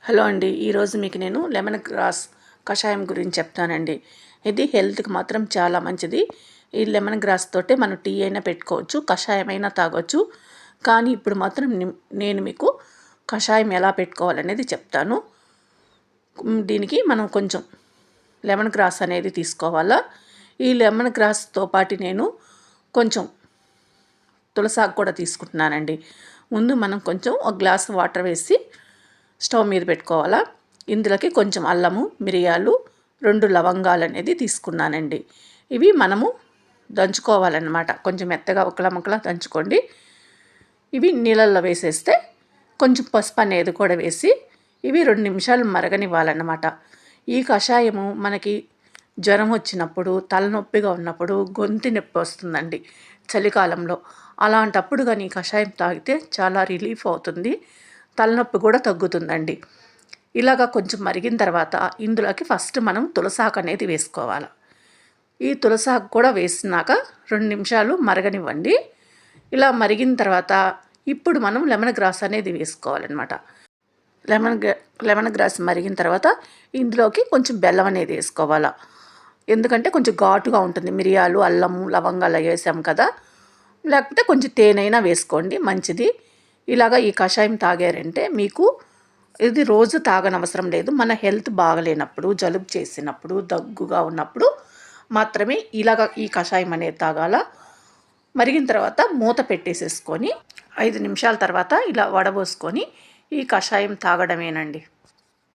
Hello అండి. ఈరోజు మీకు నేను లెమన్ గ్రాస్ కషాయం గురించి చెప్తానండి. ఇది హెల్త్కి మాత్రం చాలా మంచిది. ఈ లెమన్ గ్రాస్ తోటే మనం టీ అయినా పెట్టుకోవచ్చు, కషాయం అయినా తాగొచ్చు. కానీ ఇప్పుడు మాత్రం నేను మీకు కషాయం ఎలా పెట్టుకోవాలనేది చెప్తాను. దీనికి మనం కొంచెం లెమన్ గ్రాస్ అనేది తీసుకోవాలా. ఈ లెమన్ గ్రాస్తో పాటు నేను కొంచెం తులసాకు కూడా తీసుకుంటున్నానండి. ముందు మనం కొంచెం ఒక గ్లాస్ వాటర్ వేసి స్టవ్ మీద పెట్టుకోవాలా. ఇందులోకి కొంచెం అల్లము, మిరియాలు, 2 లవంగాలు అనేది తీసుకున్నానండి. ఇవి మనము దంచుకోవాలన్నమాట. కొంచెం మెత్తగా ముక్కలా దంచుకోండి. ఇవి నీళ్ళల్లో వేసేస్తే కొంచెం పసుపు అనేది కూడా వేసి ఇవి 2 నిమిషాలు మరగనివ్వాలన్నమాట. ఈ కషాయము మనకి జ్వరం వచ్చినప్పుడు, తలనొప్పిగా ఉన్నప్పుడు, గొంతు నొప్పి వస్తుందండి చలికాలంలో. అలాంటప్పుడు కానీ ఈ కషాయం తాగితే చాలా రిలీఫ్ అవుతుంది, తలనొప్పి కూడా తగ్గుతుందండి. ఇలాగ కొంచెం మరిగిన తర్వాత ఇందులోకి ఫస్ట్ మనం తులసాకు అనేది వేసుకోవాలి. ఈ తులసాకు కూడా వేసినాక 2 నిమిషాలు మరగనివ్వండి. ఇలా మరిగిన తర్వాత ఇప్పుడు మనం లెమన్ గ్రాస్ అనేది వేసుకోవాలన్నమాట. లెమన్ గ్రాస్ మరిగిన తర్వాత ఇందులోకి కొంచెం బెల్లం అనేది వేసుకోవాలి. ఎందుకంటే కొంచెం ఘాటుగా ఉంటుంది. మిరియాలు, అల్లము, లవంగాలు వేసాం కదా. లేకపోతే కొంచెం తేనైనా వేసుకోండి, మంచిది. ఇలాగ ఈ కషాయం తాగారంటే మీకు ఇది రోజు తాగనవసరం లేదు. మన హెల్త్ బాగలేనప్పుడు, జలుబు చేసినప్పుడు, దగ్గుగా ఉన్నప్పుడు మాత్రమే ఇలాగ ఈ కషాయం అనేది తాగాల. మరిగిన తర్వాత మూత పెట్టేసేసుకొని 5 నిమిషాల తర్వాత ఇలా వడబోసుకొని ఈ కషాయం తాగడమేనండి.